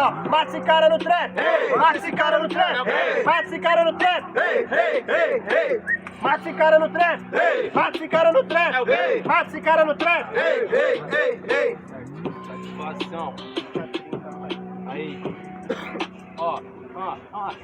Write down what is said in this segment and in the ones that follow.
ó. Mata esse cara no trap. Mata esse cara no trap. Mata esse cara no trap. Mata esse cara no trap. Mata esse cara no trap. Mata esse cara no trap. Satisfação. Aí.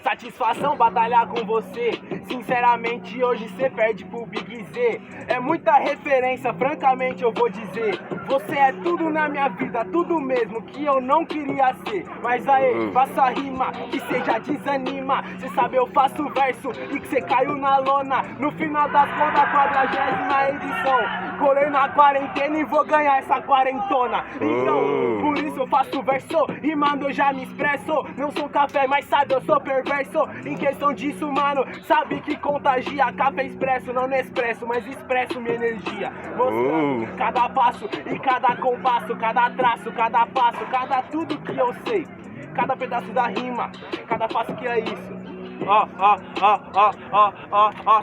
Satisfação batalhar com você. Sinceramente hoje cê perde pro Big Z. É muita referência, francamente eu vou dizer. Você é tudo na minha vida, tudo mesmo que eu não queria ser. Mas aí, faça a rima, que cê já desanima. Cê sabe eu faço verso e que cê caiu na lona. No final das contas, 40ª edição. Colei na quarentena e vou ganhar essa quarentona. Então, por isso eu faço verso, rimando eu já me expresso. Não sou café, mas sabe eu sou perverso. Em questão disso, mano, sabe que contagia. Café expresso, não Nespresso, mas expresso minha energia. Mostrando cada passo e cada compasso, cada traço, cada passo, cada tudo que eu sei. Cada pedaço da rima, cada passo que é isso.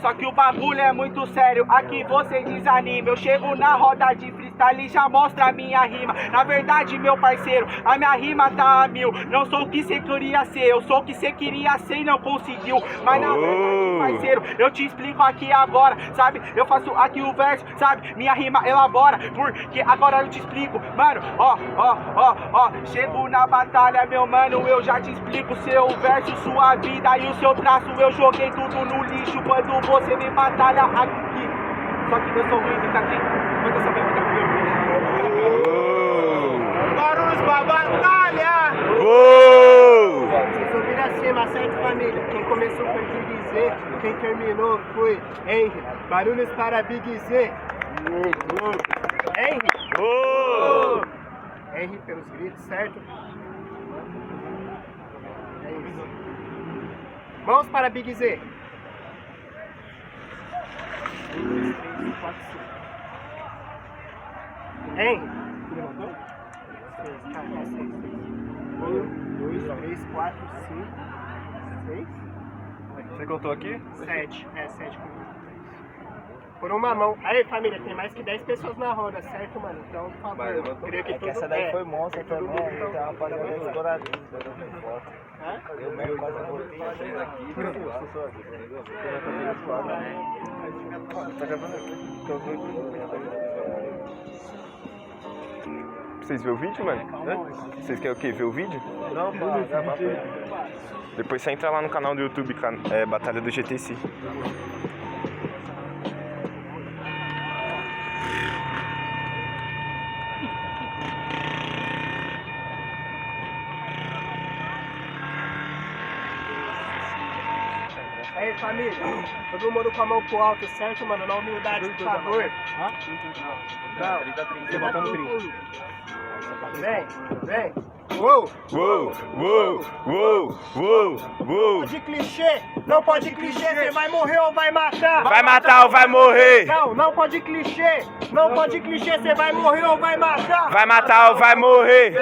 Só que o bagulho é muito sério, aqui você desanima. Eu chego na roda de freestyle e já mostra a minha rima. Na verdade, meu parceiro, a minha rima tá a 1000. Não sou o que você queria ser, eu sou o que você queria ser e não conseguiu. Mas na verdade, parceiro, eu te explico aqui agora, sabe? Eu faço aqui o verso, sabe? Minha rima elabora, porque agora eu te explico. Mano, chego na batalha, meu mano, eu já te explico. Seu verso, sua vida e o seu traço, eu joguei tudo no lixo quando você me batalha aqui. Só que eu sou ruim, tá aqui, mas eu sou bem muito Barulhos pra batalha! Vocês ouviram acima, certo, família? Quem começou foi Big Z, quem terminou foi Henry. Barulhos para Big Z. Henry. Henry pelos gritos, certo? É isso. Mãos para Big Z. 1, 2, 3, 4, 5. Henry. 1, 2, 3, 4, 5, 6. Você contou aqui? 7. 7 comigo. Por uma mão. Aí, família, tem mais que 10 pessoas na roda, certo, mano? Então, por favor, creio que tudo essa daí foi monstro também, tem uma rapaziada estouradinha, eu mesmo quase voltei aqui, Vocês viram o vídeo, mano? Vocês querem o quê? Ver o vídeo? Não, pá, já vai. Depois você entra lá no canal do YouTube, Batalha do GTC. Aí, família, todo mundo com a mão pro alto, certo, mano? Na humildade, por favor. Não, você botou no 30. Vem. Uou! Não pode clichê, não pode clichê, você vai morrer ou vai matar? Vai matar ou vai morrer? Não pode clichê, não pode clichê, você vai morrer ou vai matar? Vai matar ou vai morrer?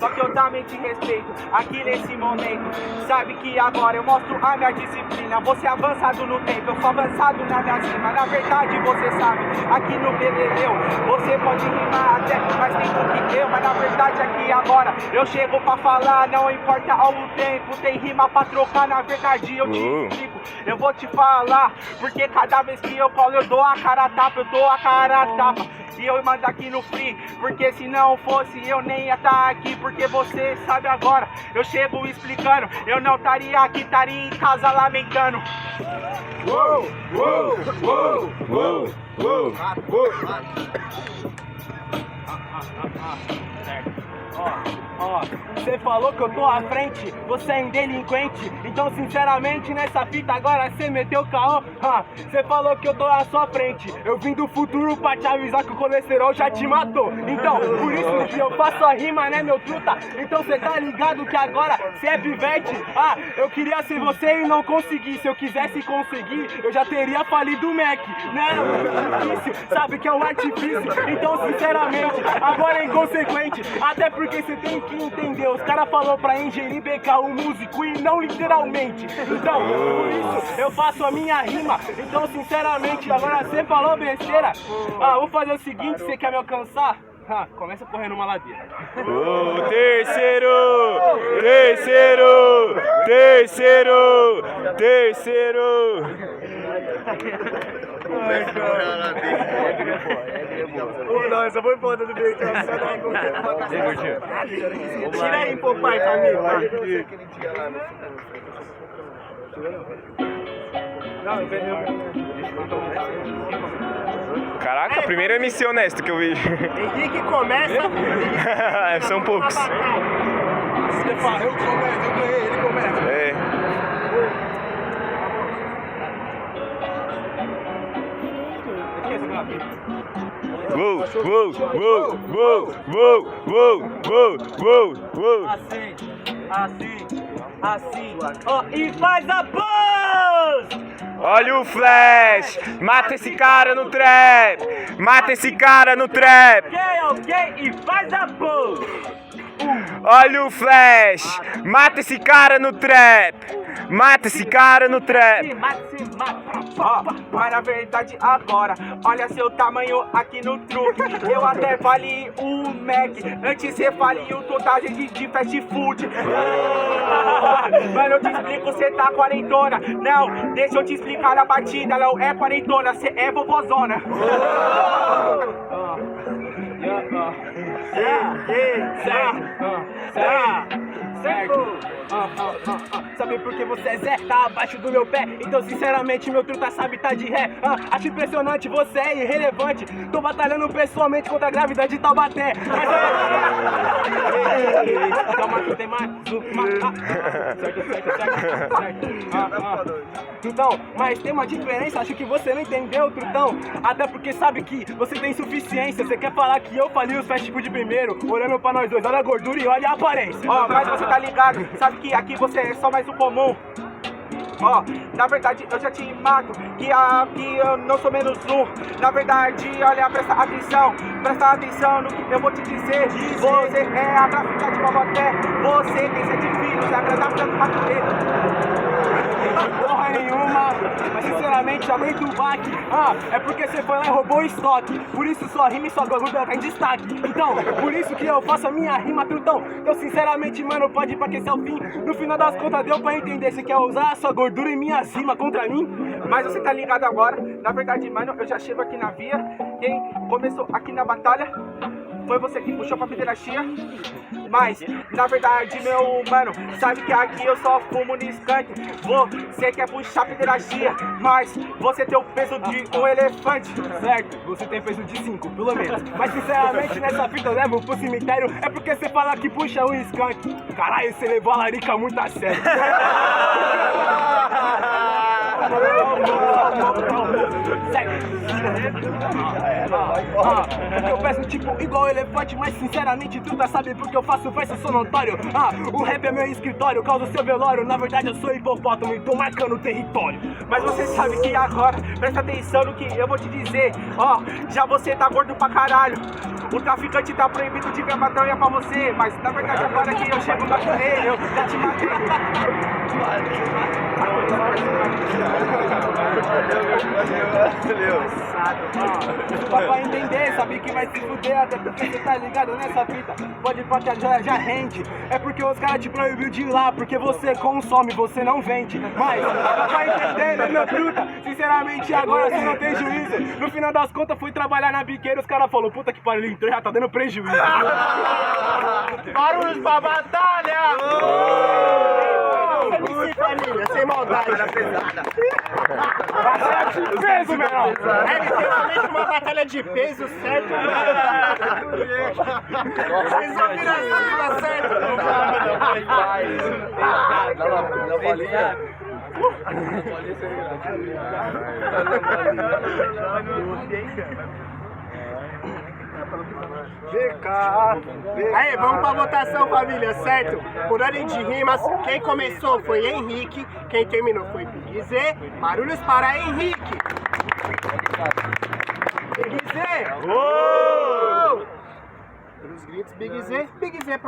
Só que eu também te respeito aqui nesse momento. Sabe que agora eu mostro a minha disciplina. Você é avançado no tempo, eu sou avançado na minha cima. Na verdade você sabe, aqui no Beleleu você pode rimar até mais tempo que eu. Mas na verdade aqui agora eu chego pra falar. Não importa o tempo, tem rima pra trocar. Na verdade eu te explico, eu vou te falar. Porque cada vez que eu colo eu dou a cara a tapa, E eu mando aqui no free, porque se não fosse eu nem ia estar aqui. Porque você sabe agora, eu chego explicando. Eu não estaria aqui, estaria em casa lamentando. Você falou que eu tô à frente, você é um delinquente. Então sinceramente nessa fita agora cê meteu caô. Cê falou que eu tô à sua frente, eu vim do futuro pra te avisar que o colesterol já te matou. Então por isso que eu faço a rima, né meu truta? Então cê tá ligado que agora cê é pivete. Eu queria ser você e não consegui. Se eu quisesse conseguir, eu já teria falido o Mac. Não, é difícil, sabe que é um artifício. Então sinceramente, agora é inconsequente. Até porque cê tem que entender. Os caras falaram pra ingerir BK o músico e não literalmente. Então, por isso eu faço a minha rima. Então, sinceramente, agora você falou besteira. Vou fazer o seguinte, você quer me alcançar? Começa correndo uma ladeira. Terceiro! Não, essa foi foda do meio. Tira aí, pô, pai, família. Caraca, primeiro MC honesto que eu vi. Henrique começa. São poucos. Você fala, eu ganhei, ele começa. É. Assim, ó, e faz a pose! Olha o flash! Mata esse cara no trap! Mata esse cara no trap! Ok, e faz a pose! Olha o flash! Mata esse cara no trap! Mata esse cara no trap! Mas na verdade agora, olha seu tamanho aqui no truque. Eu até falei o Mac, antes você falei o totagem de fast food. Mas eu te explico, você tá quarentona. Não, deixa eu te explicar a batida, não é quarentona, você é vovozona. Certo. Sabe por que você é Zé? Tá abaixo do meu pé. Então sinceramente meu truta sabe tá de ré. Acho impressionante, você é irrelevante. Tô batalhando pessoalmente contra a gravidade de Taubaté. Calma que tem mais uma. Certo. Trutão, mas tem uma diferença, acho que você não entendeu, Trutão. Até porque sabe que você tem suficiência. Você quer falar que eu falei os fast food primeiro, olhando pra nós dois, olha a gordura e olha a aparência. Mas você tá ligado, sabe que aqui você é só mais um comum. Na verdade eu já te mato, que aqui eu não sou menos um. Na verdade, olha, presta atenção no que eu vou te dizer. Você é a traficante de Taubaté, você tem 7 filhos, é agradável do Mato. Porra nenhuma, mas sinceramente já aguento o baque. É porque você foi lá e roubou o estoque. Por isso sua rima e sua gordura tá em destaque. Então, por isso que eu faço a minha rima, Trutão. Então sinceramente, mano, pode ir pra que esse é o fim. No final das contas deu pra entender. Você quer usar a sua gordura e minha rima contra mim? Mas você tá ligado agora. Na verdade, mano, eu já chego aqui na via. Quem começou aqui na batalha foi você que puxou pra pederastia. Mas, na verdade, meu mano, sabe que aqui eu só fumo no skunk. Você quer puxar pederastia, mas você tem o peso de um elefante. Certo, você tem peso de 5, pelo menos. Mas sinceramente, nessa fita eu levo pro cemitério. É porque você fala que puxa um skunk. Caralho, você levou a larica muito a sério. Eu peço tipo igual elefante, mas sinceramente tu tá sabe porque eu faço verso, eu sou notório. O rap é meu escritório, causa o seu velório. Na verdade eu sou hipopótamo e tô marcando o território. Mas você sabe que agora, presta atenção no que eu vou te dizer. Já você tá gordo pra caralho. O traficante tá proibido de ver a matanha pra você. Mas na verdade agora que eu chego pra correr, eu já te matei. Só pra entender, sabe que vai se fuder. Até porque você tá ligado nessa fita. Pode ir pra que a joia já rende. É porque os caras te proibiu de ir lá. Porque você consome, você não vende. Mas, dá pra entender, né, meu truta? Sinceramente, agora você não tem juízo. No final das contas, fui trabalhar na biqueira. Os caras falaram, puta que pariu, ele entrou, já tá dando prejuízo. Barulhos pra batalha! Família, sem maldade. Batalha de peso, menor! É literalmente uma batalha de peso, certo? Vocês ouviram a sigla, certo? Na bolinha. Aí, vamos pra votação, família, certo? Por ordem de rimas, quem começou foi Henrique, quem terminou foi Big Z. Barulhos para Henrique! Big Z! Pelos gritos, Big Z, Big Z.